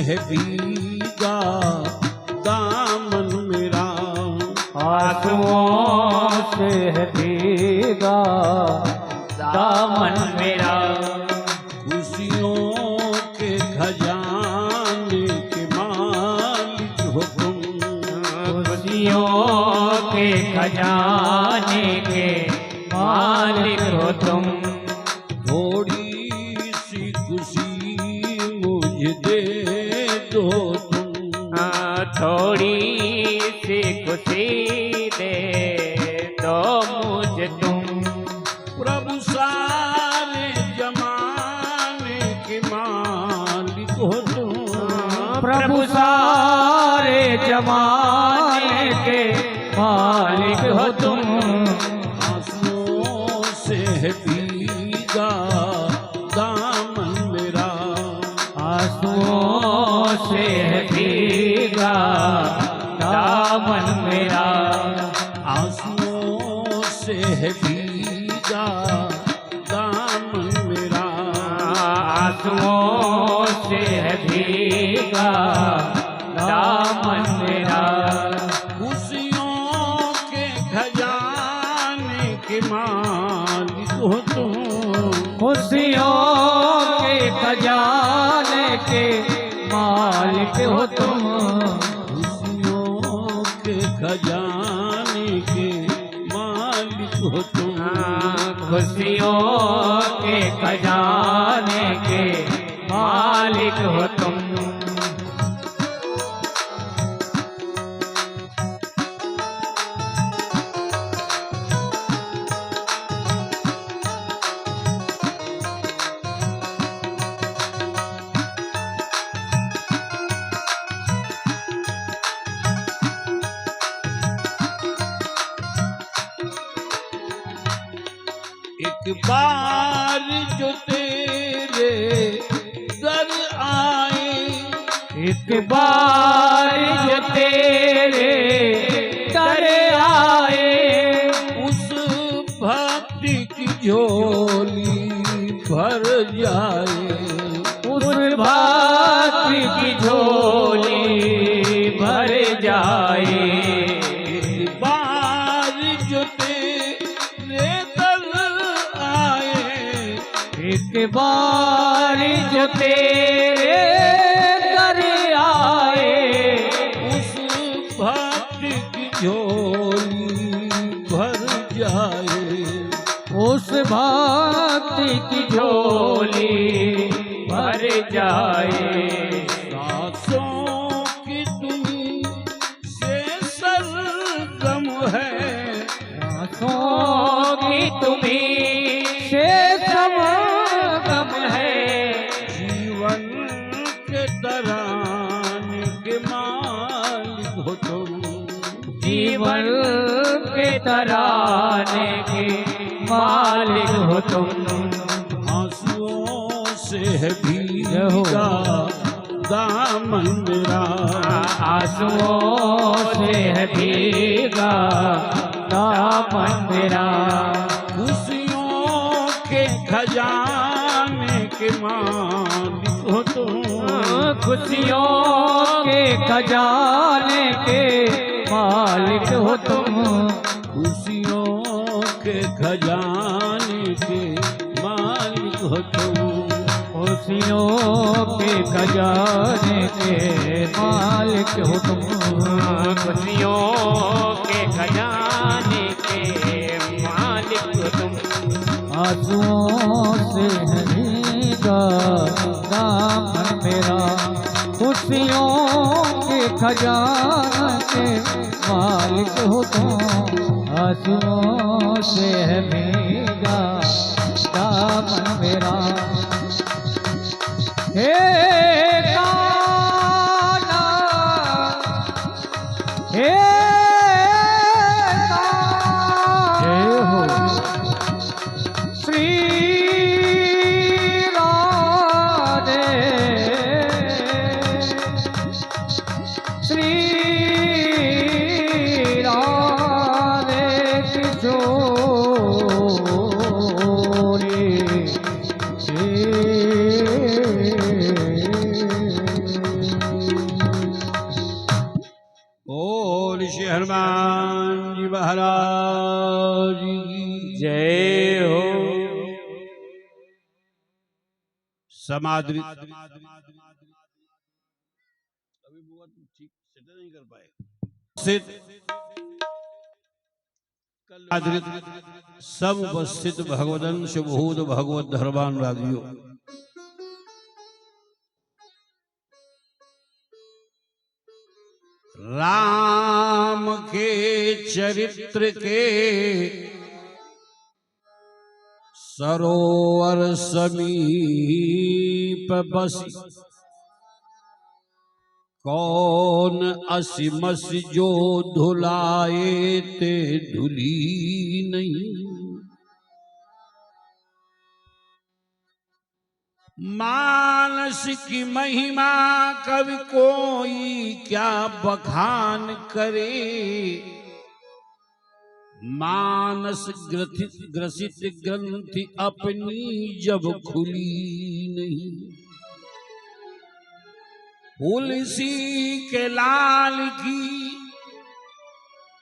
है भीगा दामन मेरा, आंसुओं से है भीगा दामन मेरा। खुशियों के खजाने के मालिक हो तुम, खुशियों के खजाने के मालिक हो तुम। थोड़ी सी खुशी मुझे दे दो तुम, थोड़ी सी खुशी दे दो मुझे तुम। प्रभु सारे जमाने के मालिक हो तुम, प्रभु सारे जमाने के मालिक हो तुम। आंसुओं से है भीगा दामन मेरा, आंसुओं से है भीगा दामन मेरा। आंसुओं से है भीगा दामन मेरा, आंसुओं से है भीगा दामन मेरा। खुशियों के खजाने के मालिक हो तुम, खुशियों के खजाने के मालिक हो तुम। खुशियों के खजाने के मालिक हो तुम, खुशियों के खजाने के मालिक हो तुम। एक बार जो तेरे दर आए, एक बार जो तेरे दर आए, उस भक्ति की झोली भर जाए, उस भक्ति की झोली भर जाए। एक बार जो तेरे दर आए, एक बार जो तेरे दर आए, उस भक्ति की झोली भर जाए, उस भक्ति की झोली भर जाए। सांसों की तुम से सरगम है, सांसों की तुम्हीं से समगम है, जीवन के तराने के मालिक हो तुम, जीवन के तराने के मालिक हो तुम। आंसुओं से है भीगा दामन मेरा, आंसुओं से है भीगा दामन मेरा। खुशियों के खजाने के मालिक हो तुम, खुशियों के खजाने के मालिक हो तुम। खुशियों के खजाने के मालिक हो तुम, खुशियों के खजाने के मालिक हो तुम। खुशियों के खजाने के मालिक हो तुम। आंसुओं से है भीगा दामन मेरा, खुशियों के खजाने के मालिक हो तुम। आंसुओं से है भीगा दामन मेरा। हे कान्हा, हे कान्हा, श्री राधे, श्री राधे किशोरी, श्री हनुमान जी महाराज की जय हो। समाधि अभी बुआ तुम ठीक सेट नहीं कर पाए सब उपस्थित भगवदंश भूत भगवत धर्मान राजियों, राम के चरित्र के सरोवर समीप बसी, कौन असीमस जो धुलाए ते धुली नहीं। मानस की महिमा कवि कोई क्या बखान करे, मानस ग्रसित ग्रंथि अपनी जब खुली नहीं। तुलसी के लाल की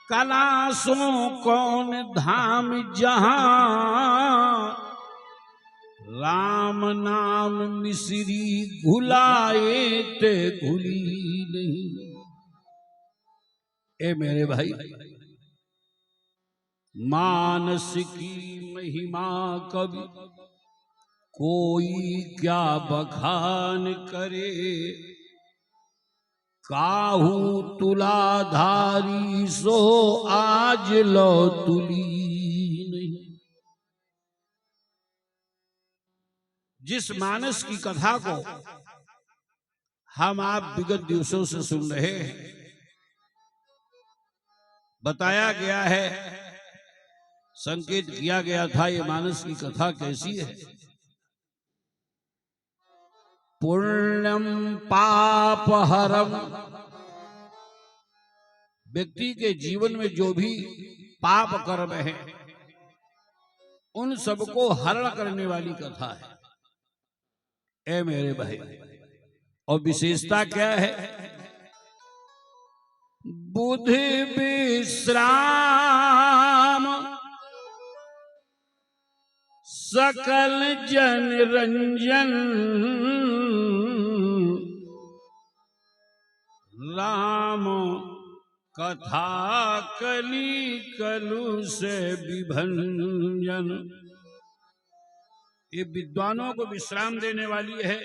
कलासों कौन धाम जहां, राम नाम मिश्री घुलाए ते घुली नहीं। ए मेरे भाई, मानस की महिमा कवि कोई क्या बखान करे, काहू तुलाधारी सो आज लो तुली नहीं। जिस मानस की कथा को हम आप विगत दिवसों से सुन रहे हैं, बताया गया है, संकेत किया गया था, ये मानस की कथा कैसी है। पुण्यम पाप हरम, व्यक्ति के जीवन में जो भी पाप कर्म है उन सबको हरण करने वाली कथा है। ए मेरे भाई, और विशेषता क्या है, बुद्धि विश्राम सकल जन रंजन, राम कथा कली कलु से विभंजन। ये विद्वानों को विश्राम देने वाली है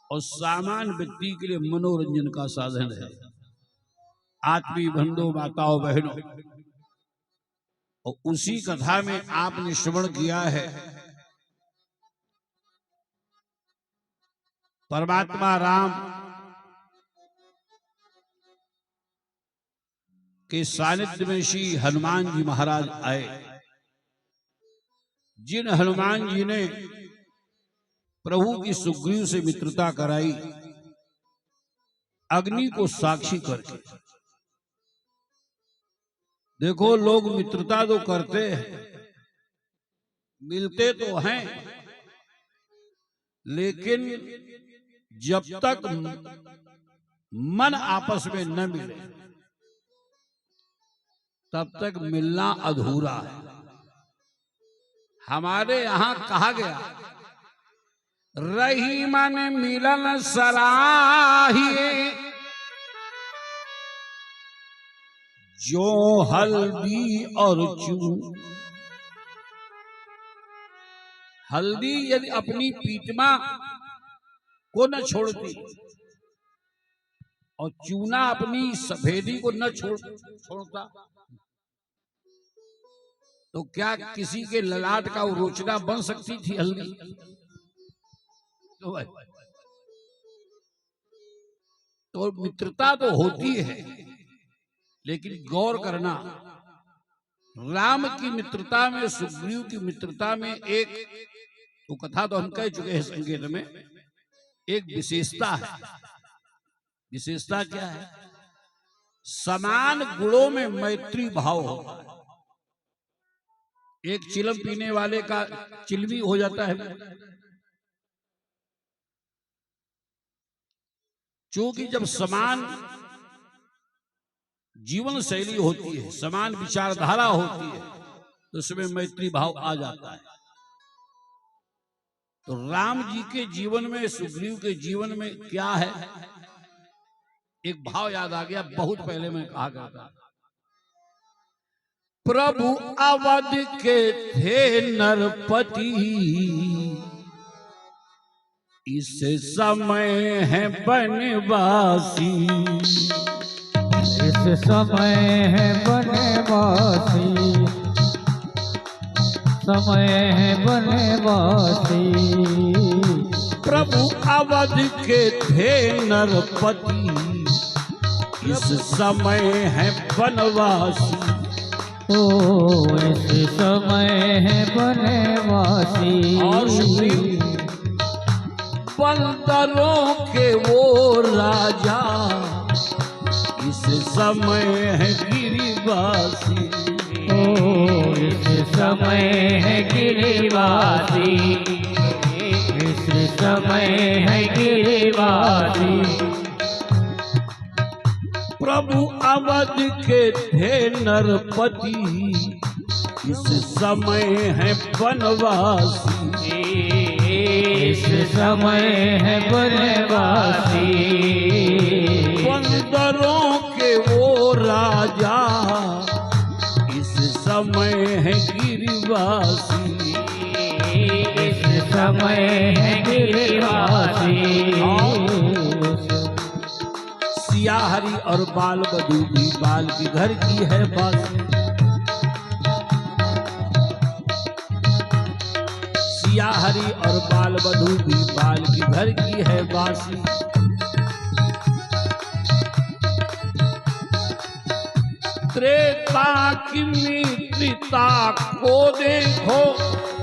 और सामान्य व्यक्ति के लिए मनोरंजन का साधन है। आत्मीय बंधुओं, माताओं, बहनों, और उसी कथा में आपने श्रवण किया है, परमात्मा राम के सानिध्य में श्री हनुमान जी महाराज आए। जिन हनुमान जी ने प्रभु की सुग्रीव से मित्रता कराई, अग्नि को साक्षी करके। देखो, लोग मित्रता तो करते हैं, मिलते तो हैं, लेकिन जब तक मन आपस में न मिले तब तक मिलना अधूरा है। हमारे यहां कहा गया, रही मन मिलन सराहिए, जो हल्दी और चून। हल्दी यदि अपनी पीतमा को न छोड़ती और चूना अपनी सफेदी को न छोड़ता, तो क्या किसी के ललाट का रोचना बन सकती थी हल्दी? तो मित्रता तो होती है, लेकिन गौर करना, राम की मित्रता में, सुग्रीव की मित्रता में एक तो कथा तो हम कह चुके हैं संकेत में, एक विशेषता है। विशेषता क्या है? समान गुणों में मैत्री भाव होता है। एक चिलम पीने वाले का चिलमी हो जाता है, क्योंकि जब समान जीवन शैली होती है, समान विचारधारा होती है, तो उसमें मैत्री भाव आ जाता है। तो राम जी के जीवन में, सुग्रीव के जीवन में क्या है, एक भाव याद आ गया, बहुत पहले मैं कहा करता। प्रभु अवध के थे नरपति, इस समय है बनवासी। इस समय है बनवासी, समय है बनवासी। प्रभु अवध के थे नरपति, इस समय है बनवासी। ओ इस समय है बनवासी। और सुग्रीव बंदरों के वो राजा, इस समय है गिरिवासी। ओ इस समय है गिरिवासी, इस समय है गिरिवासी। प्रभु अवध के थे नरपति, इस समय है बनवासी। इस समय है बनवासी। बंदरों के वो राजा, इस समय है गिरिवासी। इस समय है गिरिवासी। सिया हरि और बाल बधू भी बाल की घर की है बासी। सिया हरि और बाल बधू भी बाल की घर की है बासी। त्रेता की मित्रता को देखो,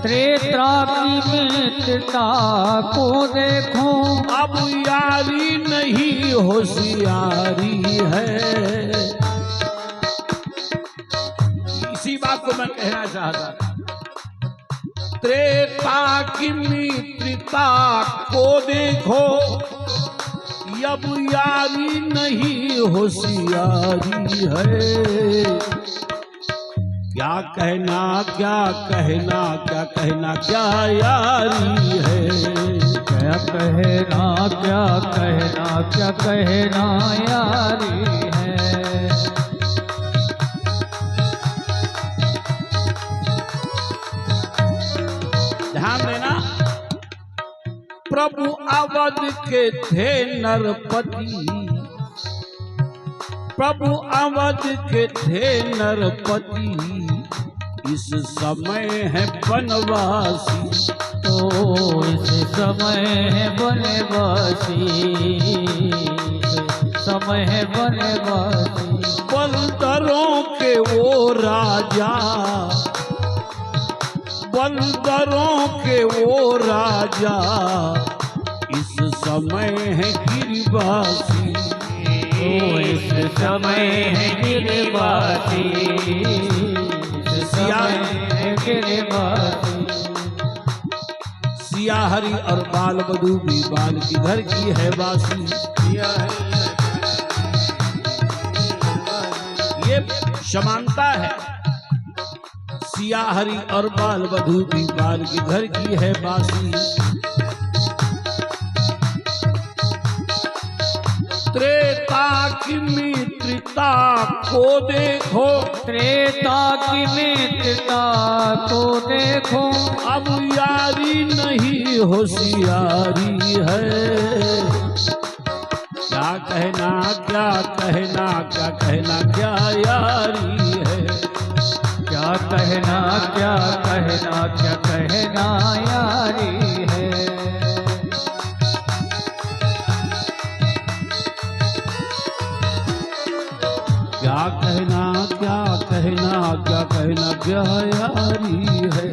त्रेता की मित्रता को देखो। अब यारी नहीं होशियारी है। इसी बात को मैं कहना चाहता था। त्रेता की मित्रता को देखो, अब यारी नहीं होशियारी है। क्या कहना क्या कहना क्या कहना क्या यारी है। क्या कहना क्या कहना क्या कहना यारी है। ध्यान देना, प्रभु अवध के थे नरपति, प्रभु अवध के थे नरपति, इस समय है बनवासी। तो इस समय है बनवासी, समय है बनवासी। बंदरों के वो राजा, बंदरों के वो राजा, इस समय है गिरिवासी। तो इस समय है गिरिवासी, इस समय है गिरिवासी। सिया हरि और बाल बधू भी बाल की घर की है बासी। ये समानता है। सिया हरि और बाल बधू भी बाल की घर की है बासी। त्रेता की मित्रता को देखो, त्रेता की मित्रता को देखो। अब यारी नहीं होशियारी है। क्या कहना क्या कहना क्या कहना क्या यारी है। क्या कहना क्या कहना क्या कहना यारी है। क्या कहना क्या कहना क्या कहना क्या यारी है।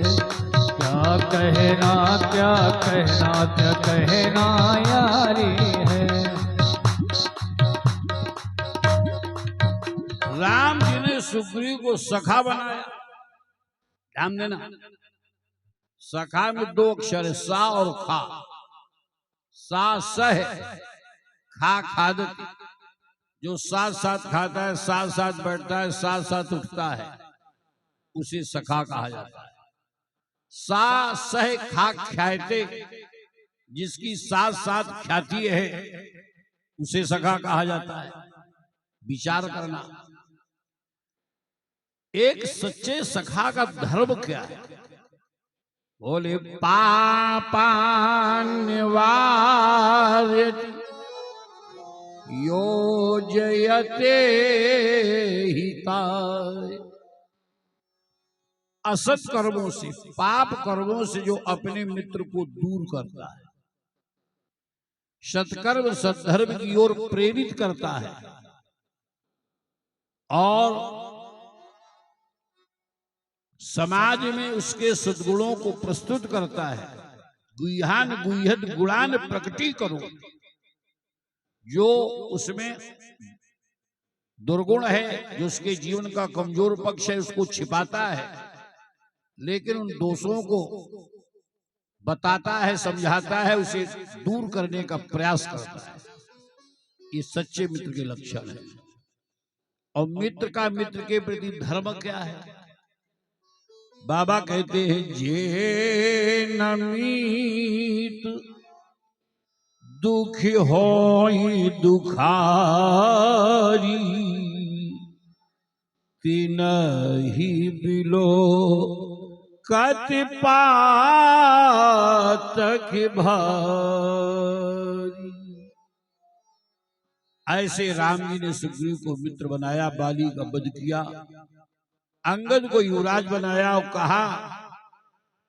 क्या कहना क्या कहना क्या कहना यारी है। राम जी ने सुग्रीव को सखा बनाया। ध्यान देना, सखा में दो अक्षर है, सा और खा। सा सह, खा खादती। जो साथ साथ खाता है, साथ साथ बैठता है, साथ साथ उठता है, उसे सखा कहा जाता है। सा सह खा ख्याते, जिसकी साथ साथ ख्याति है उसे सखा कहा जाता है। विचार करना, एक सच्चे सखा का धर्म क्या है? बोले पापान्यवार्यति योजयते हिताय। असत कर्मों से, पाप कर्मों से जो अपने मित्र को दूर करता है, सत्कर्म सद्धर्म की ओर प्रेरित करता है और समाज में उसके सद्गुणों को प्रस्तुत करता है। गुह्यान गुह्यत गुणान प्रकटी करो, जो उसमें दुर्गुण है, जो उसके जीवन का कमजोर पक्ष है, उसको छिपाता है, लेकिन उन दोषों को बताता है, समझाता है, उसे दूर करने का प्रयास करता है। ये सच्चे मित्र के लक्षण है। और मित्र का मित्र के प्रति धर्म क्या है? बाबा कहते हैं, जे नमीत दुख होई दुखारी, तिनहि बिलो कति पातक भारी। ऐसे राम जी ने सुग्रीव को मित्र बनाया, बाली का वध किया, अंगद को युवराज बनाया और कहा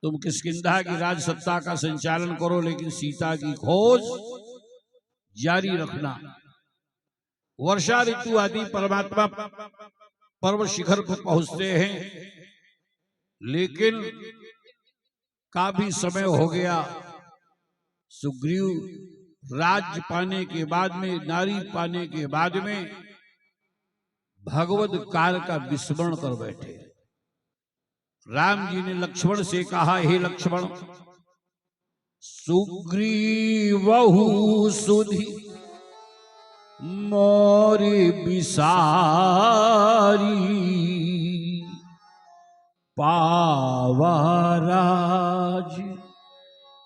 तुम किष्किंधा की राज सत्ता का संचालन करो, लेकिन सीता की खोज जारी रखना। वर्षा ऋतु आदि परमात्मा पर्व शिखर पर पहुंचते हैं, लेकिन काफी समय हो गया। सुग्रीव राज्य पाने के बाद में, नारी पाने के बाद में भगवत कार्य का विस्मरण कर बैठे। राम जी ने लक्ष्मण से कहा, हे लक्ष्मण, सुग्रीवहु सुधि मोरि बिसारी, पावराज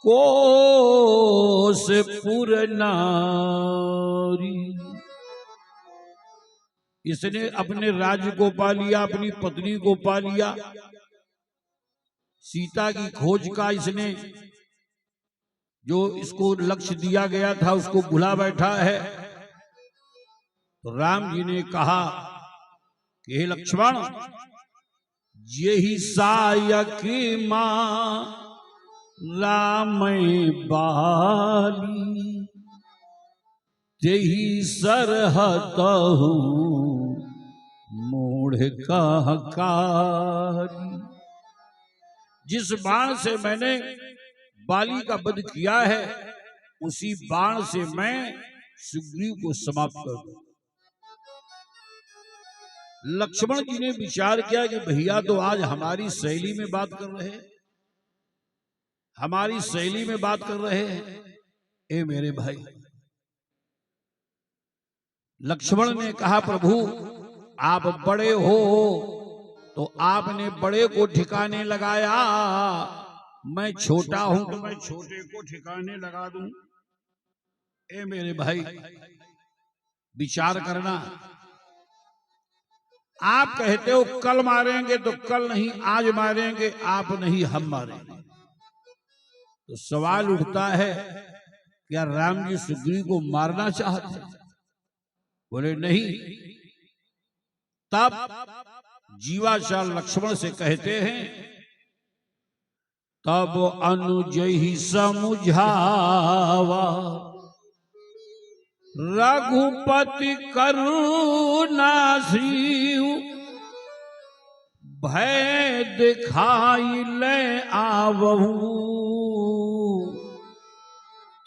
कोसपुर नारी। इसने अपने राज्य को पा लिया, अपनी पत्नी को पा लिया, सीता की खोज का इसने जो इसको लक्ष्य दिया गया था उसको भुला बैठा है। तो राम जी ने कहा कि हे लक्ष्मण, यही सायकी मां राम बाली, तेही सरहतहु मूढ़ कहकारी। जिस बाण से मैंने बाली का वध किया है, उसी बाण से मैं सुग्रीव को समाप्त कर दूं। लक्ष्मण जी ने विचार किया कि भैया तो आज हमारी शैली में बात कर रहे हैं, हमारी शैली में बात कर रहे हैं। ए मेरे भाई, लक्ष्मण ने कहा, प्रभु आप बड़े हो तो आपने बड़े को ठिकाने लगाया, मैं छोटा हूं तो मैं छोटे को ठिकाने लगा दूं। ए मेरे भाई, विचार करना। आप कहते हो कल मारेंगे, तो कल नहीं आज मारेंगे, आप नहीं हम मारेंगे। तो सवाल उठता है, क्या राम जी सुग्रीव को मारना चाहते? बोले नहीं। तब जीवाचार लक्ष्मण से कहते हैं, तब अनुज ही समुझावा, रघुपति करुणा श्रीयु, भय दिखाई ले आवहु,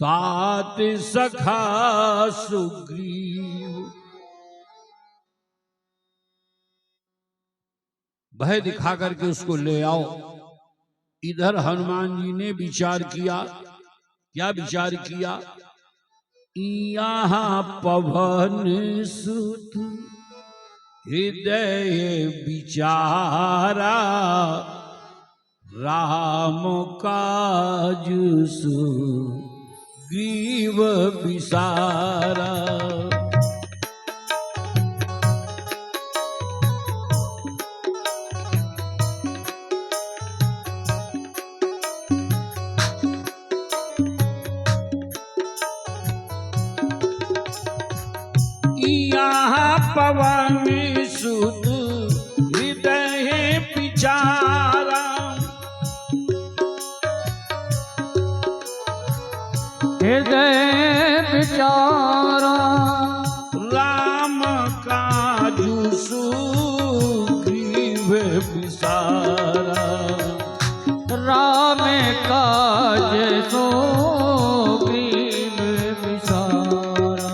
तात सखा सुग्रीव। भय दिखा करके उसको ले आओ। इधर हनुमान जी ने विचार किया। क्या विचार किया? यहाँ पवन सुत हृदय विचारा, राम काज सुग्रीव विसारा। यहाँ पवन सुत हृदय विचारा, हृदय विचारा, राम काजु सुग्रीव विसारा। राम काज सुग्रीव विसारा।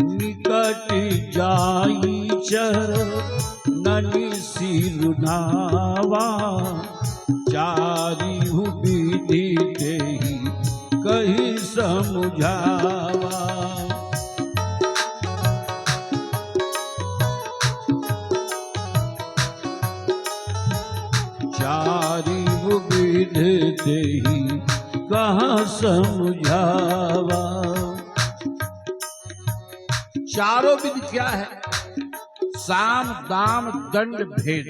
निकट जाई चरणन सिरुनावा, चारिहु विधि देहि कही समझावा। चारिहु विधि देहि कहाँ समझावा। चारों विधि क्या है? साम दाम दंड भेद,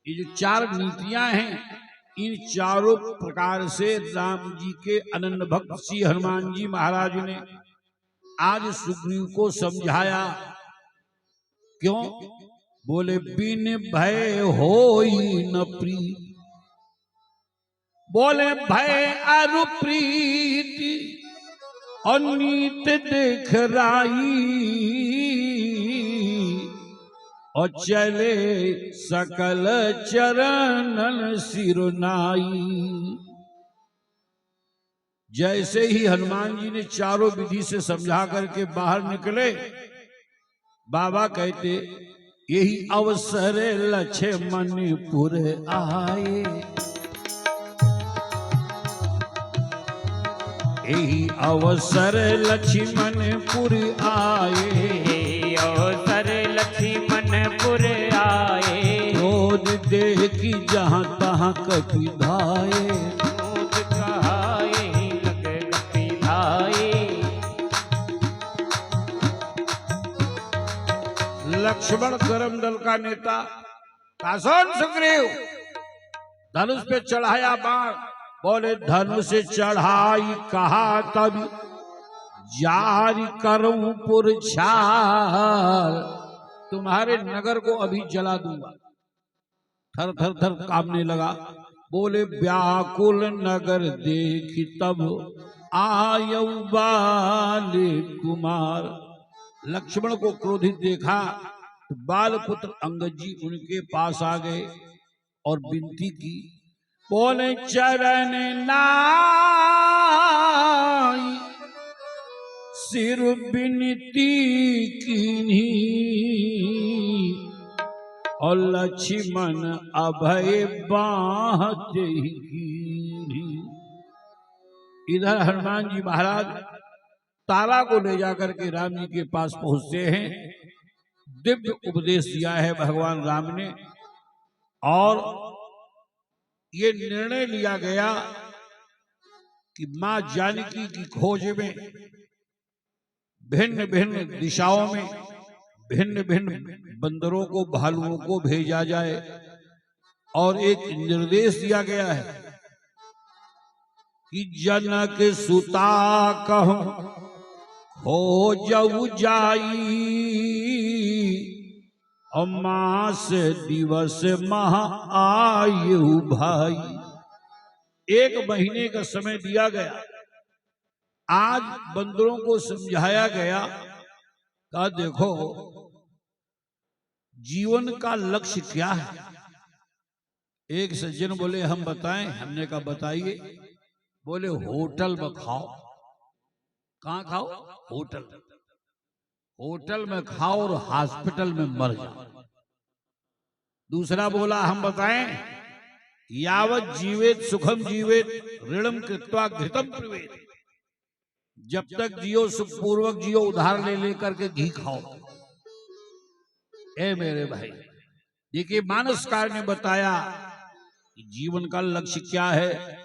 ये जो चार नीतियां हैं, इन चारों प्रकार से राम जी के अनन्य भक्त श्री हनुमान जी महाराज ने आज सुग्रीव को समझाया। क्यों? बोले बिन भय होई न प्रीत, बोले भय अरु प्रीति, अनीत देख राई, और चले सकल चरणन सिरुनाई। जैसे ही हनुमान जी ने चारों विधि से समझा करके बाहर निकले, बाबा कहते यही अवसर लक्ष्मणपुर आए, यही अवसर लक्ष्मणपुर आए, अवसर लक्ष्मणपुर आए। क्रोध देखी जहाँ तहाँ कपि धाये, क्रोध कहाए लग कपि धाये। लक्ष्मण करम दल का नेता कासोन सुग्रीव धनुष पे चढ़ाया बाण, बोले धनुष से चढ़ाई कहा तब जारी करूं पुरछार, तुम्हारे नगर को अभी जला दूंगा। थर थर थर कांपने लगा। बोले व्याकुल नगर देखी तब आयु बाल कुमार। लक्ष्मण को क्रोधित देखा तो बाल पुत्र अंगद जी उनके पास आ गए और विनती की। बोले चरण नाई सिर बिनती कीन्ही, और लक्ष्मण अभय बाँहते कीन्ही। इधर हनुमान जी महाराज तारा को ले जाकर के राम जी के पास पहुंचते हैं। दिव्य उपदेश दिया है भगवान राम ने, और ये निर्णय लिया गया कि मां जानकी की खोज में भिन्न भिन्न दिशाओं में भिन्न भिन्न बंदरों को, भालुओं को भेजा जाए, और एक निर्देश दिया गया है कि जनक सुता कहूं खोजऊ जाई, और मास दिवस महा आयु भाई। 1 महीने का समय दिया गया। आज बंदरों को समझाया गया का देखो जीवन का लक्ष्य क्या है। एक सज्जन बोले हम बताएं। हमने कहा बताइए। बोले होटल में खाओ। कहाँ खाओ? होटल। होटल में खाओ और हॉस्पिटल में मर जाओ। दूसरा बोला हम बताएं, यावत जीवेत सुखम जीवेत ऋणम कृत्वा घृतम पिबेत। जब तक जियो सुखपूर्वक जियो, उधार ले लेकर के घी खाओ। ए मेरे भाई, देखिए मानसकार ने बताया कि जीवन का लक्ष्य क्या है।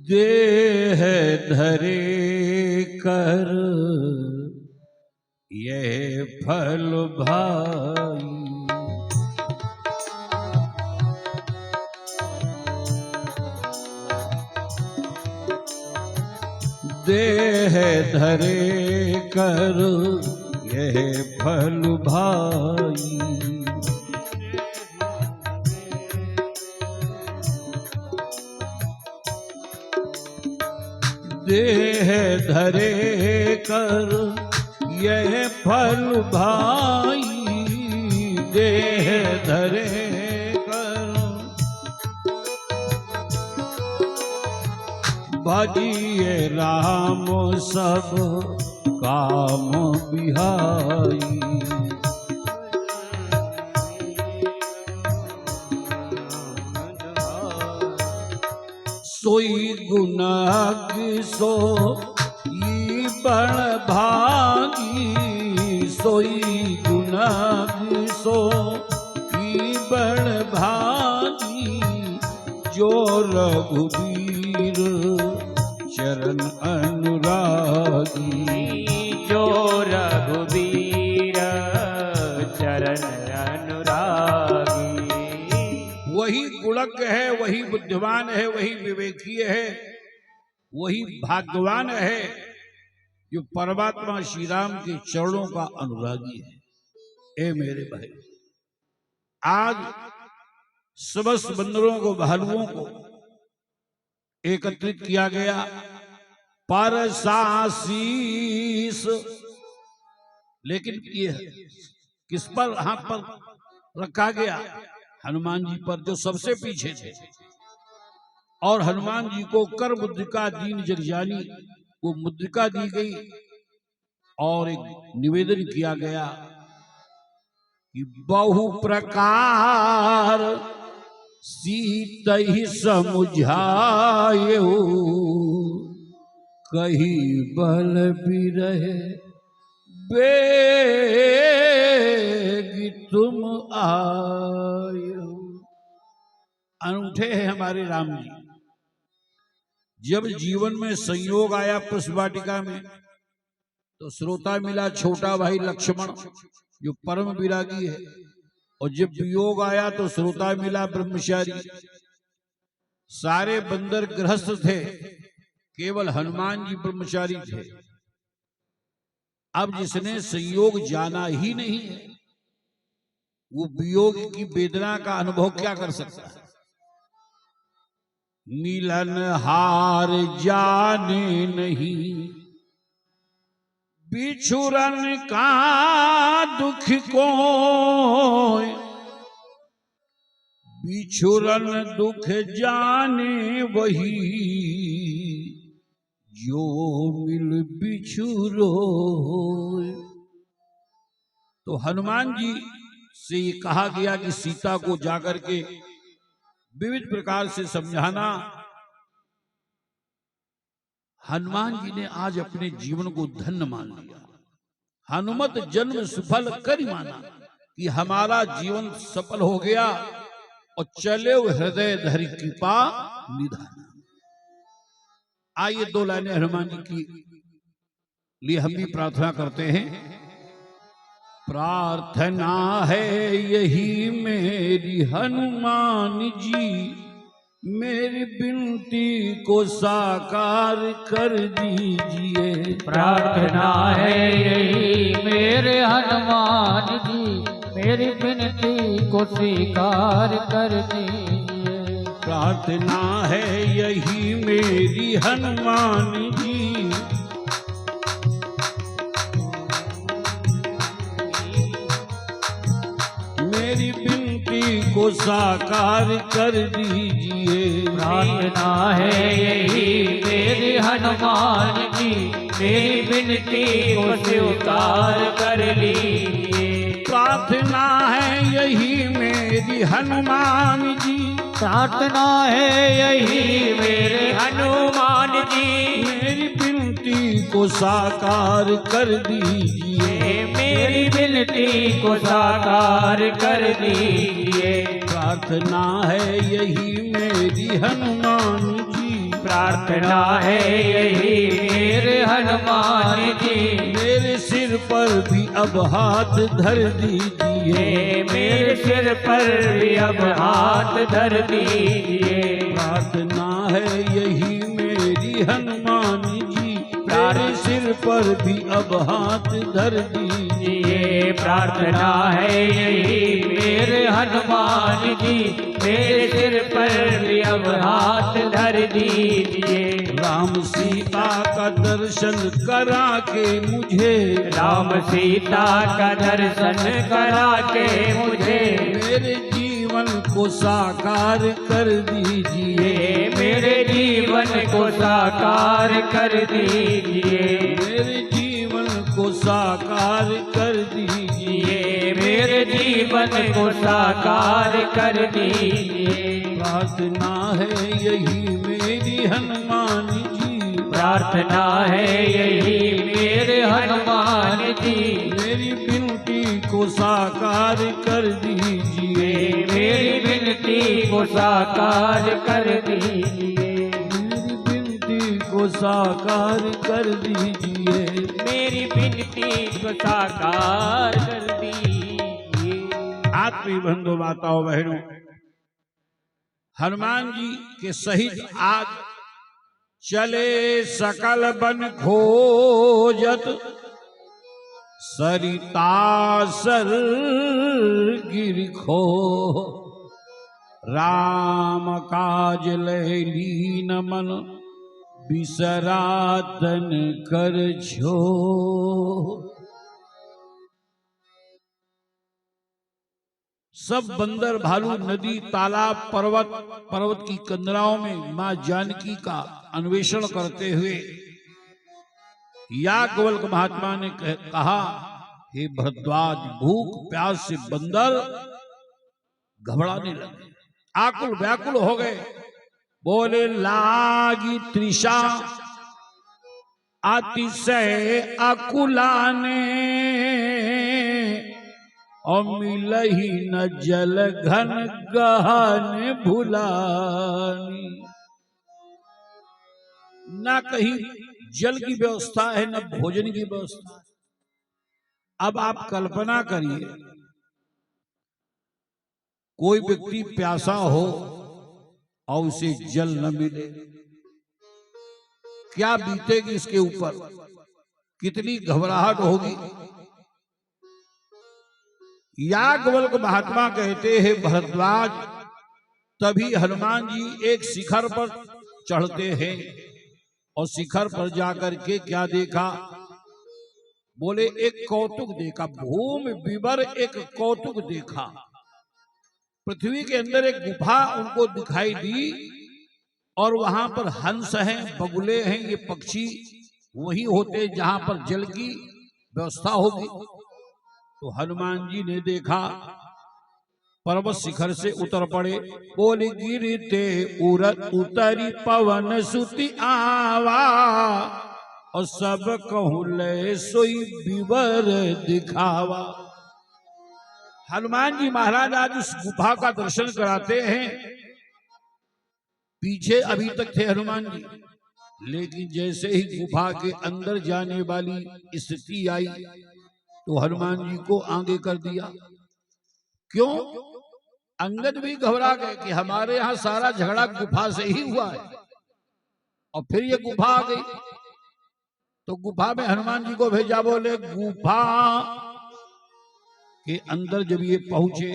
देह धरे कर ये फल भाई, देह धरे कर ये फल भाई, देह धरे कर ये फल भाई, देह धरे कर भजिए राम सब काम बिहाई, सोई गुनाह सो ई बड़ भागी, सोई गुनाह सो ई बड़ भागी, जो रघुबीर चरण अनुरागी, जो रघुबीर चरण अनुरागी। वही गुणज्ञ है, वही बुद्धिमान है, वही विवेकीय है, वही भाग्यवान है जो परमात्मा श्री राम के चरणों का अनुरागी है। ए मेरे भाई, आज समस्त बंदरों को, भालुओं को एकत्रित किया गया, पर सासीस, लेकिन ये किस पर हाथ पर रखा गया? हनुमान जी पर, जो सबसे पीछे थे। और हनुमान जी को कर मुद्रिका दीन जगजानी, वो मुद्रिका दी गई और एक निवेदन किया गया कि बहु प्रकार सीत ही समुझायो, कही बल बिरहे बेगी तुम आयो। अनूठे हैं हमारे राम जी। जब जीवन में संयोग आया पुष्प वाटिका में, तो श्रोता मिला छोटा भाई लक्ष्मण जो परम विरागी है, और जब वियोग आया तो श्रोता मिला ब्रह्मचारी। सारे बंदर गृहस्थ थे, केवल हनुमान जी ब्रह्मचारी थे। अब जिसने संयोग जाना ही नहीं है, वो वियोग की वेदना का अनुभव क्या कर सकता है? मिलन हार जाने नहीं, बिछुरन का दुख को, बिछुरन दुख जाने वही, जो मिल बिछुरो। तो हनुमान जी से ये कहा गया कि सीता को जाकर के विविध प्रकार से समझाना। हनुमान जी ने आज अपने जीवन को धन्य मान लिया। हनुमत जन्म सफल कर माना कि हमारा जीवन सफल हो गया, और चले हृदय धरि कृपा निधान। आइए दो लाइनें हनुमान जी की लिए हम भी प्रार्थना करते हैं। प्रार्थना है यही मेरी हनुमान जी, मेरी विनती को साकार कर दीजिए। प्रार्थना है यही मेरे हनुमान जी, मेरी विनती को स्वीकार कर दीजिए। प्रार्थना है यही मेरी हनुमान जी, मेरी विनती को साकार कर दीजिए। प्रार्थना है यही मेरे हनुमान जी, मेरी विनती को स्वीकार कर लीजिए। प्रार्थना है यही मेरी हनुमान जी, प्रार्थना है यही मेरे हनुमान जी, मेरी विनती विनती को साकार कर दीजिए, मेरी विनती को साकार कर दीजिए। प्रार्थना है यही मेरी हनुमान जी, प्रार्थना है यही मेरे हनुमान जी। मेरे सिर पर भी अब हाथ धर दीजिए, मेरे सिर पर भी अब हाथ धर दीजिए। प्रार्थना है यही मेरी हनुमान जी, मेरे सिर पर भी अब हाथ धर दीजिए। प्रार्थना है यही मेरे हनुमान जी, मेरे सिर पर भी अब हाथ धर दीजिए। राम सीता का दर्शन करा के मुझे, राम सीता का दर्शन करा के मुझे, मेरे जीवन को साकार कर दीजिए, मेरे जीवन को साकार कर दीजिए। मेरे जीवन को साकार कर दीजिए, मेरे जीवन को साकार कर दीजिए। प्रार्थना है यही मेरी हनुमान जी, प्रार्थना है यही मेरे हनुमान जी। मेरी विनती को साकार कर दीजिए, मेरी विनती को साकार कर दीजिए। मेरी विनती को साकार कर दीजिए। मेरी विनती को साकार कर दीजिए। आत्मी बंधु माताओं बहनों, हनुमान जी के सहित आज चले सकल बन खोजत, सरिता सर गिर खो, राम काज लय लीन मन, बिसरा तन कर छो। सब बंदर भालू नदी तालाब पर्वत की कंदराओं में मां जानकी का अन्वेषण करते हुए याज्ञवल्क्य महात्मा ने कहा, हे भरद्वाज, भूख प्यास से बंदर घबराने लगे, आकुल व्याकुल हो गए। बोले, लागी तृषा अतिशय अकुलाने, और मिलही न जल घन गहन भुलानी। ना कहीं जल की व्यवस्था है, न भोजन की व्यवस्था है। अब आप कल्पना करिए, कोई व्यक्ति प्यासा हो और उसे जल न मिले, क्या बीतेगी इसके ऊपर, कितनी घबराहट होगी। याज्ञवल्क्य महात्मा कहते हैं, भरद्वाज, तभी हनुमान जी एक शिखर पर चढ़ते हैं और शिखर पर जाकर के क्या देखा, बोले एक कौतुक देखा, भूमि विवर एक कौतुक देखा। पृथ्वी के अंदर एक गुफा उनको दिखाई दी और वहां पर हंस हैं, बगुले हैं, ये पक्षी वही होते जहां पर जल की व्यवस्था होगी। तो हनुमान जी ने देखा, पर्वत शिखर से उतर पड़े, बोले, गिरते उतरी पवन सुति आवा, और सब कहूं ले सोई विवर दिखावा। हनुमान जी महाराज आज उस गुफा का दर्शन कराते हैं। पीछे अभी तक थे हनुमान जी, लेकिन जैसे ही गुफा के अंदर जाने वाली स्थिति आई तो हनुमान जी को आगे कर दिया। क्यों? अंगद भी घबरा गए कि हमारे यहां सारा झगड़ा गुफा से ही हुआ है और फिर ये गुफा आ गई। तो गुफा में हनुमान जी को भेजा, बोले गुफा के अंदर जब ये पहुंचे,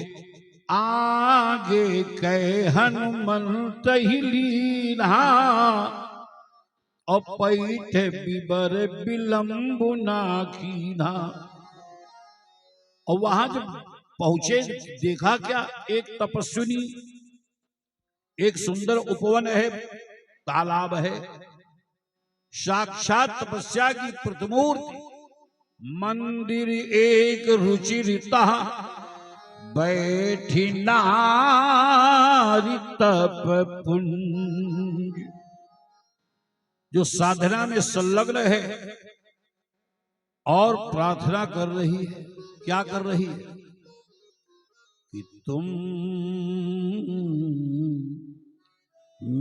आगे कै हनुमंत ही लीना, और पैठ बिबर विलंबु ना कीना। और वहां जब पहुंचे देखा क्या, एक तपस्विनी, एक सुंदर उपवन है, तालाब है, साक्षात तपस्या की प्रतिमूर्ति, मंदिर एक रुचिरिता, बैठी नारी तप पुंज। जो साधना में संलग्न है और प्रार्थना कर रही है, क्या कर रही है कि तुम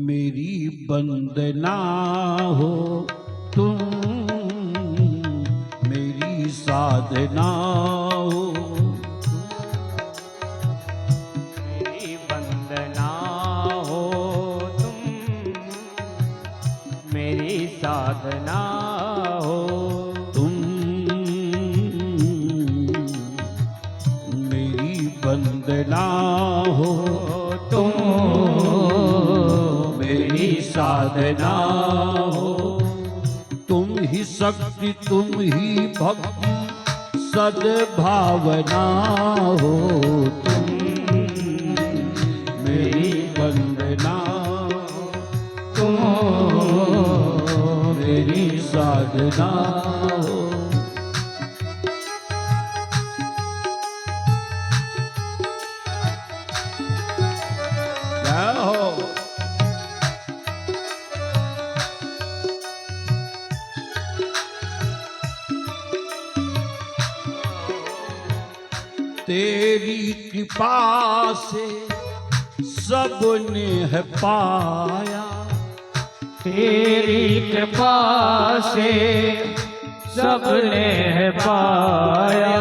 मेरी बंदना हो, तुम मेरी साधना हो, मेरी वंदना हो, तुम मेरी साधना हो, तुम मेरी बंदना हो, तुम मेरी साधना हो। तुम ही शक्ति, तुम ही भक्ति, सद्भावना हो, तुम मेरी वंदना हो, तुम मेरी साधना हो। क्या हो तेरी कृपा से सबने है पाया, तेरी कृपा से सबने है पाया,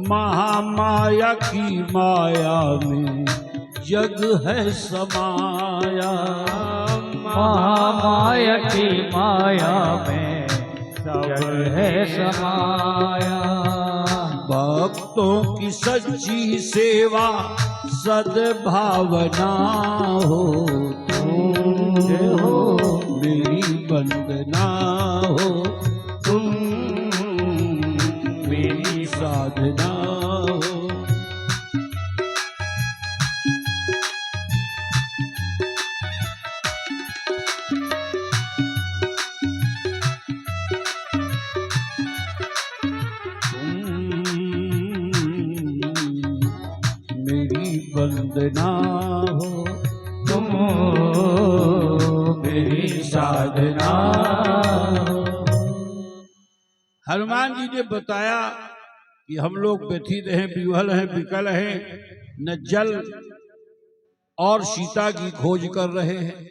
महामाया की माया में जग है समाया, महामाया की माया में सब है समाया। भक्तों की सच्ची सेवा सद्भावना हो, तुम हो मेरी वंदना हो, तुम मेरी साधना हो। मेरी वंदना हो, तुम मेरी साधना हो। हनुमान जी ने बताया कि हम लोग व्यथित हैं, विह्वल हैं, विकल हैं, न जल और सीता की खोज कर रहे हैं।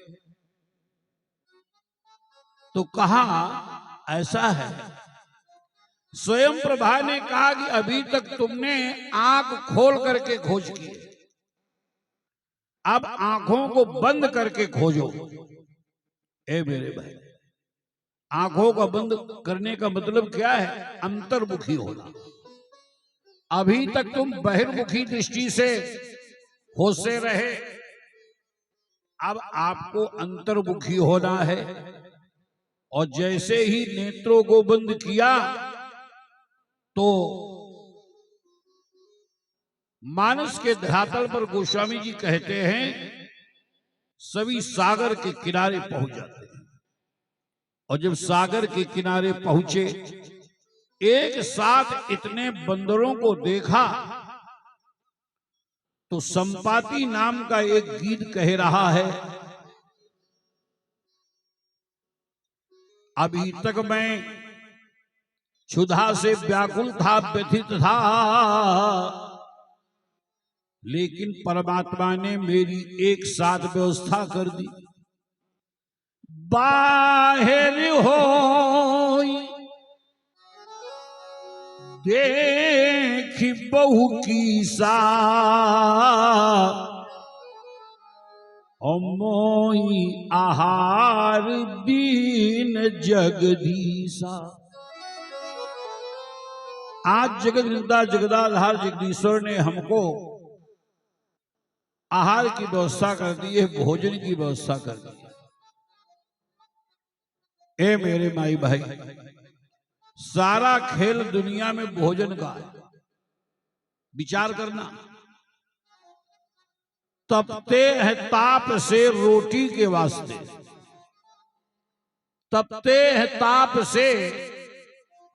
तो कहा ऐसा है, स्वयं प्रभा ने कहा कि अभी तक तुमने आंख खोल करके खोज की, अब आंखों को बंद करके खोजो। ए मेरे भाई, आंखों का बंद करने का मतलब क्या है? अंतर्मुखी होना। अभी तक तुम बहिर्मुखी दृष्टि से होशे रहे, अब आपको अंतर्मुखी होना है। और जैसे ही नेत्रों को बंद किया तो मानस के धरातल पर गोस्वामी जी कहते हैं सभी सागर के किनारे पहुंच जाते हैं। और जब सागर के किनारे पहुंचे, एक साथ इतने बंदरों को देखा तो संपाति नाम का एक गीत कह रहा है, अभी तक मैं क्षुधा से व्याकुल था, व्यथित था, लेकिन परमात्मा ने मेरी एक साथ व्यवस्था कर दी। बाहर हो देखी बहु की सा, मोई आहार दीन जगदीशा। आज जगदनिंदा जगदाधार जगदीश्वर ने हमको आहार की व्यवस्था कर दी है, भोजन की व्यवस्था कर दी है। ए मेरे माई भाई, सारा खेल दुनिया में भोजन का है। विचार करना, तपते हैं ताप से रोटी के वास्ते, तपते हैं ताप से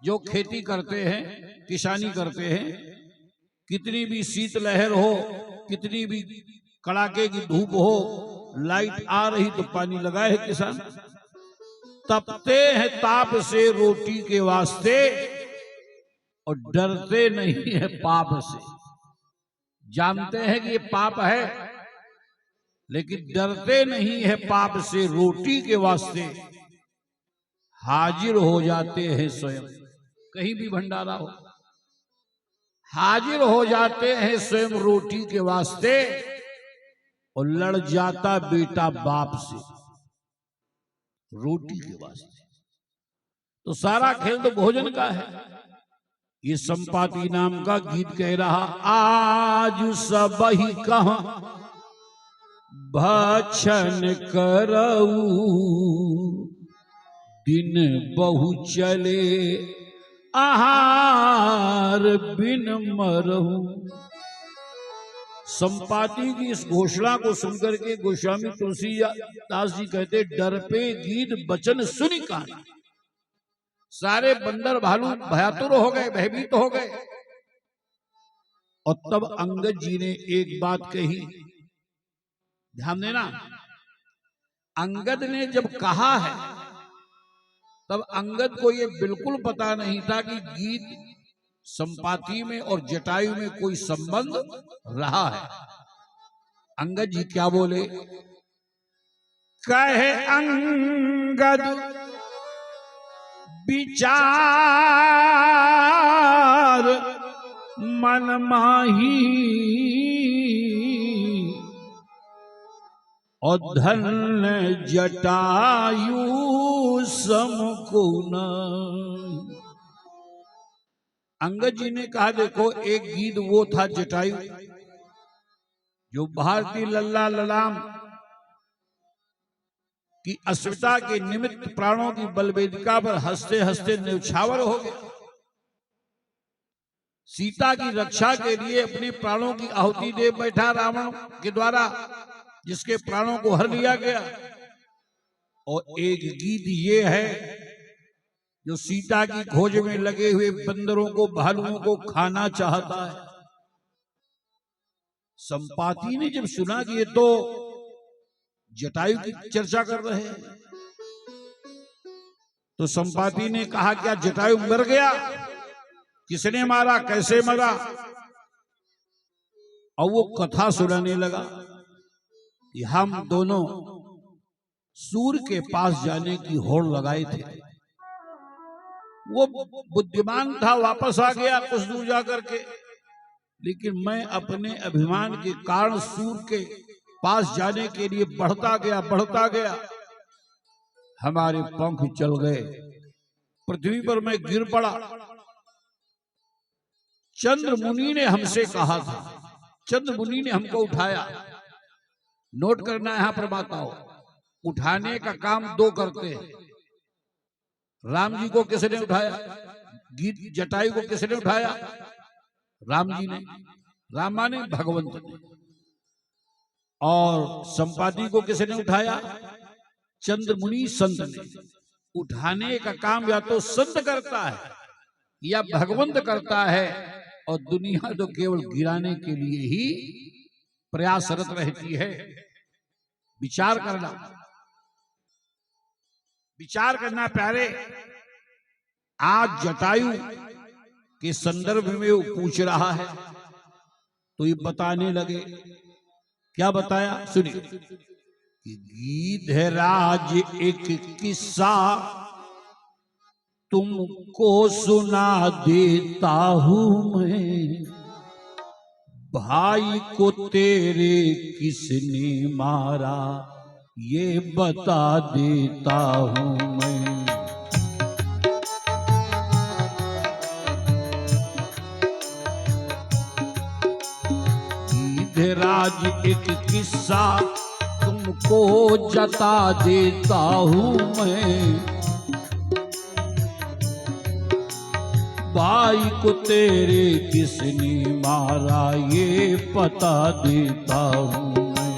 जो खेती करते हैं, किसानी करते हैं। कितनी भी शीतलहर हो, कितनी भी कड़ाके की धूप हो, लाइट आ रही तो पानी लगाए है किसान। तपते हैं ताप से रोटी के वास्ते और डरते नहीं है पाप से। जानते हैं कि ये पाप है, लेकिन डरते नहीं है पाप से रोटी के वास्ते। हाजिर हो जाते हैं स्वयं, कहीं भी भंडारा हो, हाजिर हो जाते हैं स्वयं रोटी के वास्ते और लड़ जाता बेटा बाप से रोटी के वास्ते। तो सारा खेल तो भोजन का है। ये संपाति नाम का गीत कह रहा, आज सबहि कहाँ भक्षण करऊ, दिन बहु चले आहार बिन मरहू। संपाति की इस घोषणा को सुनकर के गोस्वामी तुलसीदास जी कहते, डर पे गीत बचन सुनी कहानी। सारे बंदर भालू भयातुर हो गए, भयभीत हो गए। और तब अंगद जी ने एक बात कही, ध्यान देना। अंगद ने जब कहा है तब अंगद को ये बिल्कुल पता नहीं था कि गीत संपाति में और जटायु में कोई संबंध रहा है। अंगद जी क्या बोले, कहे अंगद विचार मन माही, और धन जटायु समको न। अंगद जी ने कहा, देखो एक गीत वो था जटायु जो भारतीय लल्ला ललाम की अस्मिता के निमित्त प्राणों की बलवेदिका पर हंसते हंसते न्यौछावर हो गया। सीता की रक्षा के लिए अपने प्राणों की आहुति दे बैठा रावण के द्वारा, जिसके प्राणों को हर लिया गया। और एक गीत ये है जो सीता की खोज में लगे हुए बंदरों को, भालुओं को खाना चाहता है। संपाति ने जब सुना कि ये तो जटायु की चर्चा कर रहे हैं, तो संपाति ने कहा, क्या जटायु मर गया? किसने मारा, कैसे मरा? और वो कथा सुनाने लगा कि हम दोनों सूर्य के पास जाने की होड़ लगाए थे। वो बुद्धिमान था, वापस आ गया कुछ दूर जाकर के, लेकिन मैं अपने अभिमान के कारण सूर्य के पास जाने के लिए बढ़ता गया। हमारे पंख चल गए, पृथ्वी पर मैं गिर पड़ा। चंद्र मुनि ने हमसे कहा था, चंद्र मुनि ने हमको उठाया। नोट करना यहां पर बात आओ, उठाने का काम दो करते हैं। राम जी को किसने उठाया? गीत जटायु को किसने उठाया? राम जी ने, रामा ने, भगवंत ने। और संपाति को किसने उठाया? चंद्र मुनि संत ने। उठाने का काम या तो संत करता है या भगवंत करता है, और दुनिया तो केवल गिराने के लिए ही प्रयासरत रहती है। विचार करना प्यारे। आज जटायु के संदर्भ में वो पूछ रहा है, तो ये बताने लगे। क्या बताया? सुनिए कि गीधराज एक किस्सा तुमको सुना देता हूं मैं, भाई को तेरे किसने मारा ये बता देता हूं मैं। गीधराज एक किस्सा तुमको जता देता हूं मैं, भाई को तेरे किसने मारा ये पता देता हूं मैं।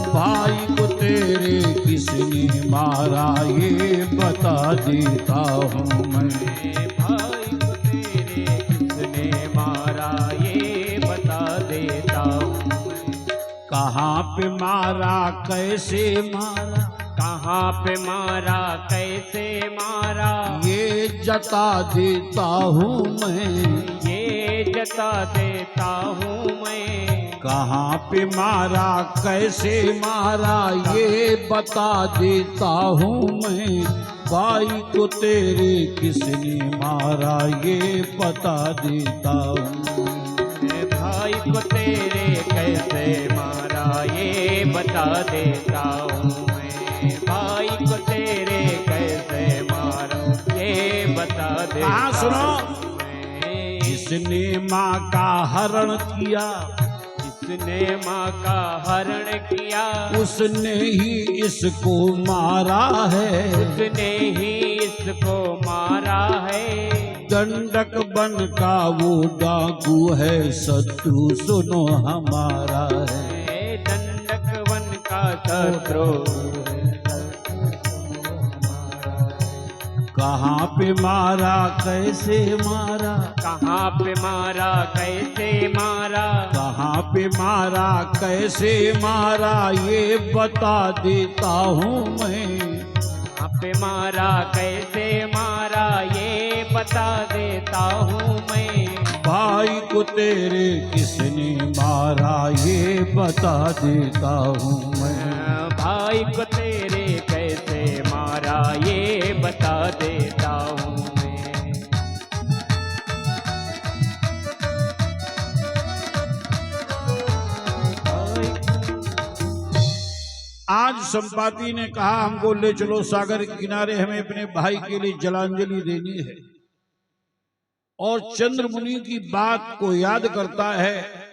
भाई को तेरे किसने मारा ये बता देता हूं मैं। भाई को तेरे किसने मारा ये बता देता हूँ। कहाँ पे मारा कैसे मारा, कहाँ पे मारा कैसे मारा, ये जता देता हूँ मैं, ये जता देता हूँ मैं। कहाँ पे मारा कैसे मारा ये बता देता हूँ मैं, भाई को तेरे किसने मारा ये बता देता हूँ। मैं भाई को तेरे कैसे मारा ये बता देता हूँ मैं, भाई को तेरे कैसे मारा ये बता देता कहाँ सुनो, हूँ मैं। जिसने माँ का हरण किया, जिसने माँ का हरण किया, उसने ही इसको मारा है, उसने ही इसको मारा है। दंडक बन का वो डाकू है, शत्रु सुनो हमारा है। दंडक वन का शत्रु कहाँ पे मारा कैसे मारा, कहाँ पे मारा कैसे मारा, कहाँ पे मारा कैसे मारा ये बता देता हूँ मैं, कहाँ पे मारा कैसे मारा ये बता देता हूँ मैं। भाई को तेरे किसने मारा ये बता देता हूँ मैं। भाई को तेरे कैसे मारा ये बता देता हूँ मैं। आज संपाति ने कहा हमको ले चलो सागर के किनारे, हमें अपने भाई के लिए जलांजलि देनी है। और चंद्र मुनि की बात को याद करता है।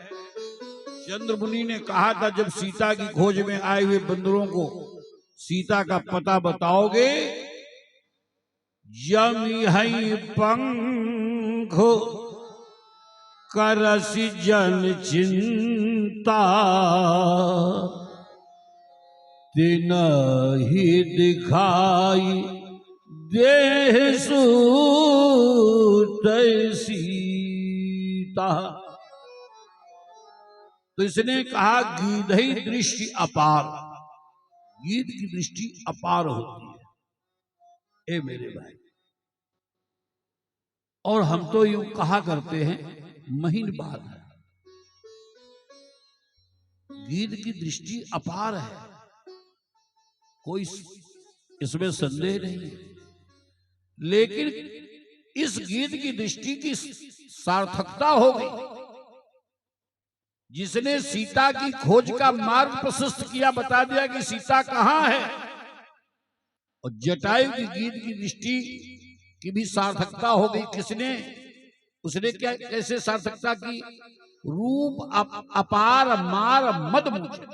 चंद्र मुनि ने कहा था जब सीता की खोज में आए हुए बंदरों को सीता का पता बताओगे, यमी हई पंख करसि जन चिंता, तिनहि दिखाई देह सूत सीता। तो इसने कहा गीधई दृष्टि अपार, गीध की दृष्टि अपार होती है ए मेरे भाई। और हम तो यूं कहा करते हैं महीन बात है, गीध की दृष्टि अपार है, कोई इसमें संदेह नहीं है। लेकिन इस गीत की दृष्टि की सार्थकता हो गई। जिसने सीता की खोज का मार्ग प्रशस्त किया, बता दिया कि सीता कहां है। और जटायु की गीत की दृष्टि की भी सार्थकता हो गई। किसने, उसने क्या कैसे सार्थकता की, रूप अपार मार मद मुझे,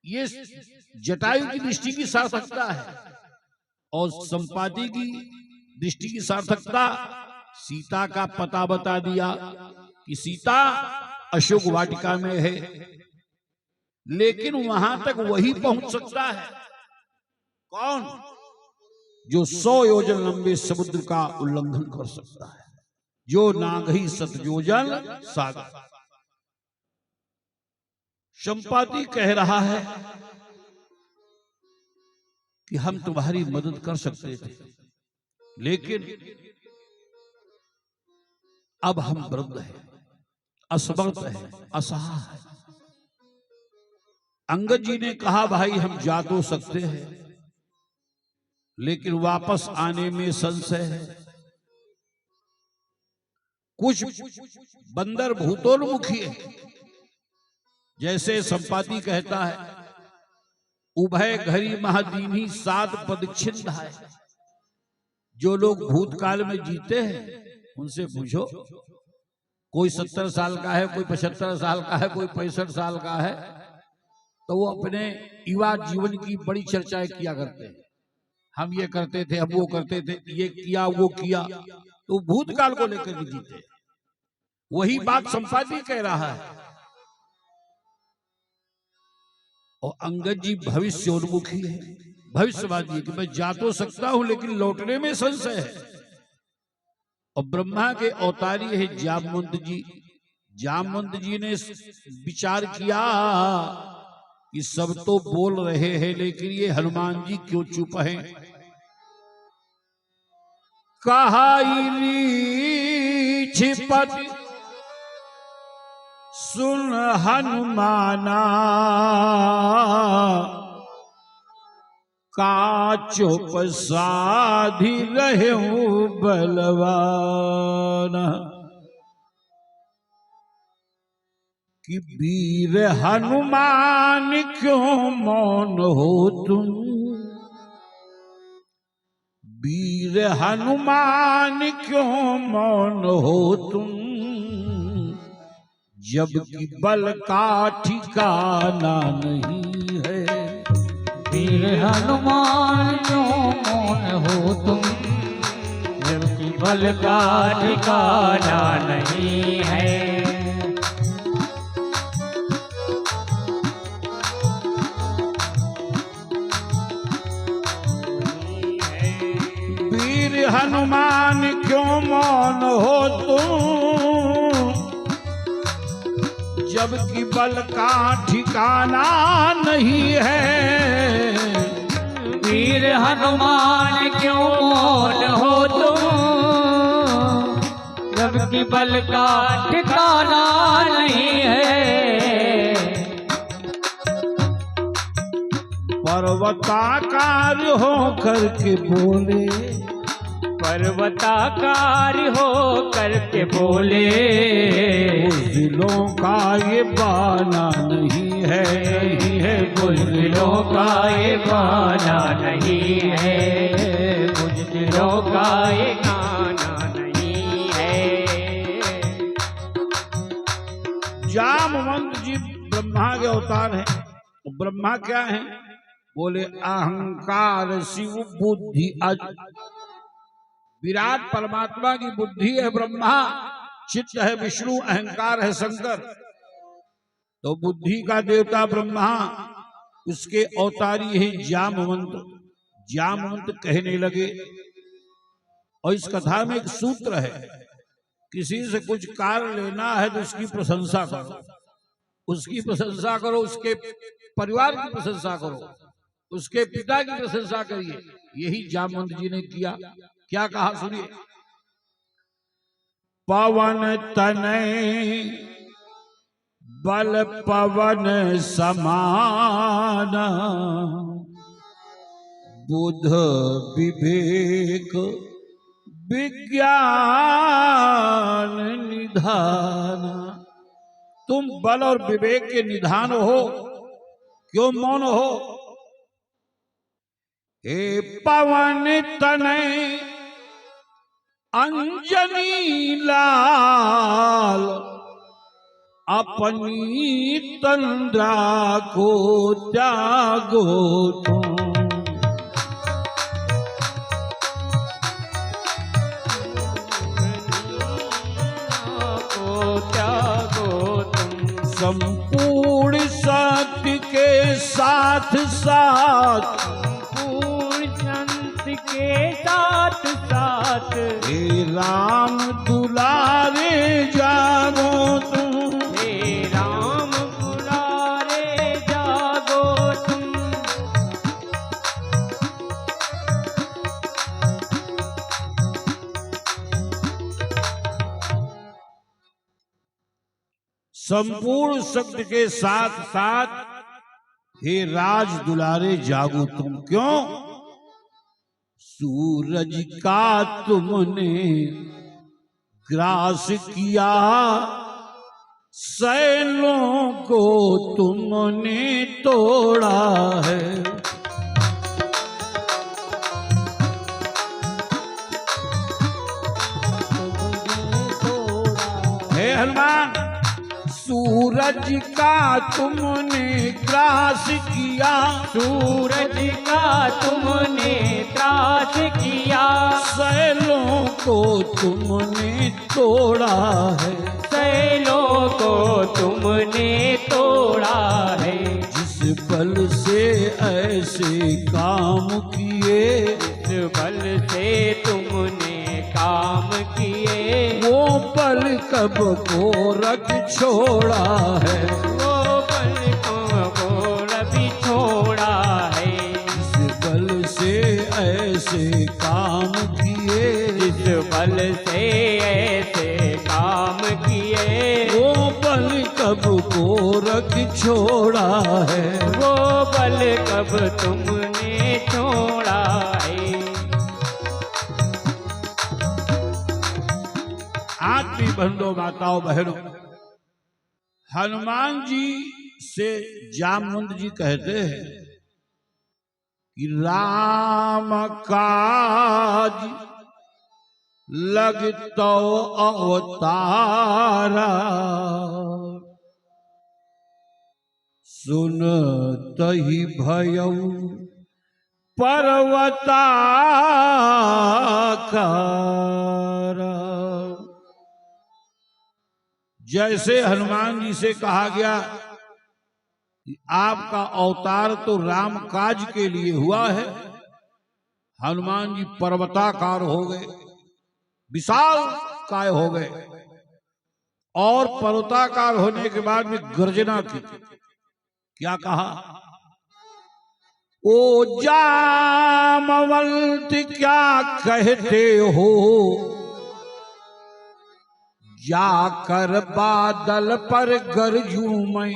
ये जटायु की दृष्टि की सार्थकता है। और संपाति की दृष्टि की सार्थकता, सीता का पता बता दिया कि सीता अशोक वाटिका में है। लेकिन वहां तक वही पहुंच सकता है कौन, जो 100 योजन लंबे समुद्र का उल्लंघन कर सकता है, जो नागही सतयोजन सागर। संपाति कह रहा है कि हम तुम्हारी मदद कर सकते थे, लेकिन अब हम वृद्ध हैं, असमर्थ हैं, असहाय हैं। अंगद जी ने कहा भाई हम जा तो सकते हैं, लेकिन वापस आने में संशय है। कुछ बंदर भूतोन्मुखी है। जैसे संपाति कहता है, उभय घरी महादीनी 7 पद छिंद है। जो लोग भूतकाल में जीते हैं उनसे पूछो, कोई 70 साल का है, कोई 75 साल का है, कोई 65 साल का है, तो वो अपने युवा जीवन की बड़ी चर्चाएं किया करते हैं। हम ये करते थे, हम वो करते थे, ये किया वो किया, तो भूतकाल को लेकर के जीते। वही बात संपाति कह रहा है। और अंगद जी भविष्योन्मुखी है, भविष्यवादी है कि मैं जा तो सकता हूं लेकिन लौटने में संशय है। और ब्रह्मा के अवतारी है जामवंत जी, जामवंत जी ने विचार किया कि सब तो बोल रहे हैं, लेकिन ये हनुमान जी क्यों चुप हैं। कहा छिपत सुन हनुमाना, का चुप साधी रहे बलवाना। कि वीर हनुमान क्यों मौन हो तुम, वीर हनुमान क्यों मौन हो तुम, जबकि बल का ठिकाना नहीं है। वीर हनुमान क्यों मौन हो तुम, जबकि बल का ठिकाना नहीं है। वीर हनुमान क्यों मौन हो तुम, जबकि बल का ठिकाना नहीं है। वीर हनुमान क्यों मौन हो तुम, जबकि बल का ठिकाना नहीं है। पर्वताकार हो करके बोले, पर्वताकार हो करके बोले, बुज़दिलों का ये बाना नहीं है, नहीं है। बुज़दिलों का ये बाना नहीं है, बुज़दिलों का ये गाना नहीं है। जामवंत जी ब्रह्मा के अवतार हैं। तो ब्रह्मा क्या है? बोले अहंकार शिव बुद्धि अज। विराट परमात्मा की बुद्धि है ब्रह्मा, चित्त है विष्णु, अहंकार है शंकर। तो बुद्धि का देवता ब्रह्मा, उसके अवतारी है जामवंत। जामवंत कहने लगे, और इस कथा में एक सूत्र है, किसी से कुछ कार्य लेना है तो उसकी प्रशंसा करो, उसकी प्रशंसा करो, उसके परिवार की प्रशंसा करो, उसके पिता की प्रशंसा करिए। यही जामवंत जी ने किया। क्या कहा सुनिए। पवन तनय बल पवन समान, बुध विवेक विज्ञान निधान। तुम बल और विवेक के निधान हो, क्यों मौन हो। हे पवन तनय अंजनी लाल, अपनी तंद्रा को त्यागो तुम। संपूर्ण सत्य के साथ साथ, के साथ साथ, हे राम दुलारे जागो तुम, हे राम दुलारे जागो तुम। संपूर्ण शक्ति के साथ साथ हे राज दुलारे जागो तुम। क्यों? सूरज का तुमने ग्रास किया, सैलों को तुमने तोड़ा है। हे हनुमान, सूरज का तुमने ग्रास किया, सूरज का तुमने त्रास किया, सैलों को तुमने तोड़ा है, सैलों को तुमने तोड़ा है। जिस बल से ऐसे काम किए, जिस बल से तुमने काम किए, वो पल कब को रख छोड़ा है, वो बल को रवि छोड़ा है, इस बल से ऐसे काम किए, जिस बल से ऐसे काम किए, वो बल कब को रख छोड़ा है। वो बल कब तुमने छोड़ा है। आत्मी बंधो माताओं बहनों, हनुमान जी से जामवंत जी कहते हैं कि राम काज लगतो अवतारा, सुनत ही भयऊ पर्वताकार। जैसे हनुमान जी से कहा गया कि आपका अवतार तो राम काज के लिए हुआ है, हनुमान जी पर्वताकार हो गए, विशाल काय हो गए, और पर्वताकार होने के बाद में गर्जना की। क्या कहा? ओ जामवंत क्या कहते हो, जाकर बादल पर गरजूं मैं,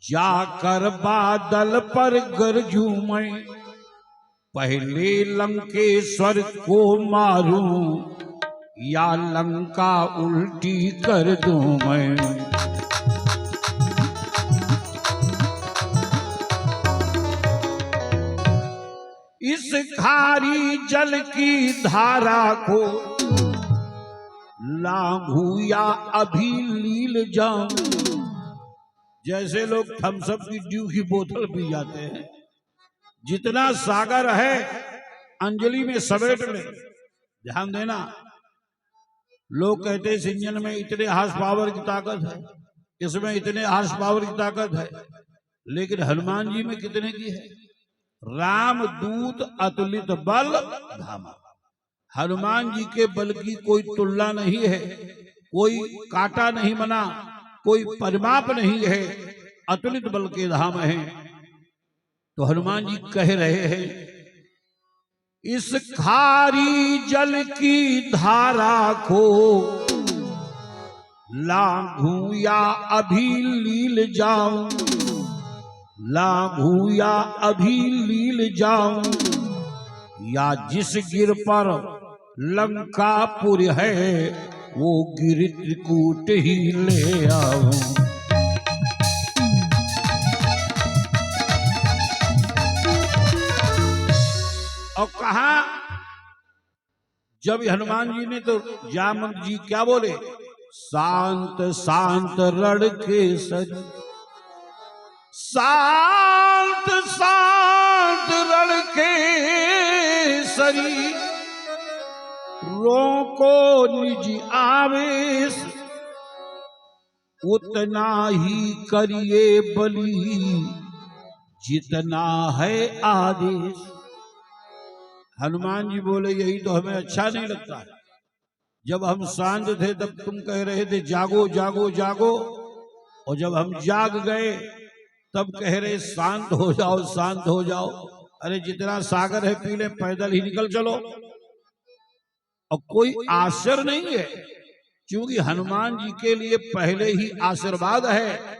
जाकर बादल पर गरजूं मैं, पहले लंकेश्वर को मारूं या लंका उल्टी कर दूं मैं। इस खारी जल की धारा को लांघू या अभी लील जाऊं। जैसे लोग थम्सअप की ड्यू की बोतल पी जाते हैं, जितना सागर है अंजलि में समेट ले। ध्यान देना, लोग कहते हैं इस इंजन में इतने हार्स पावर की ताकत है, इसमें इतने हार्स पावर की ताकत है, लेकिन हनुमान जी में कितने की है? राम दूत अतुलित बल धामा। हनुमान जी के बल की कोई तुलना नहीं है, कोई काटा नहीं बना, कोई परिमाप नहीं है, अतुलित बल के धाम है। तो हनुमान जी कह रहे हैं, इस खारी जल की धारा को लांघूं या अभी लील जाऊं, लांघूं या अभी लील जाऊं, या जिस गिर पर लंकापुर है वो गिर त्रिकूट ही ले आऊं। और कहा, जब हनुमान जी ने तो जामवंत जी क्या बोले? शांत शांत रण के सज, शांत शांत रण के सरी, रोको निज आवेश, उतना ही करिए बलि जितना है आदेश। हनुमान जी बोले, यही तो हमें अच्छा नहीं लगता है। जब हम शांत थे तब तुम कह रहे थे जागो जागो जागो, और जब हम जाग गए तब कह रहे शांत हो जाओ शांत हो जाओ। अरे जितना सागर है पी ले, पैदल ही निकल चलो। और कोई आश्चर्य नहीं है, क्योंकि हनुमान जी के लिए पहले ही आशीर्वाद है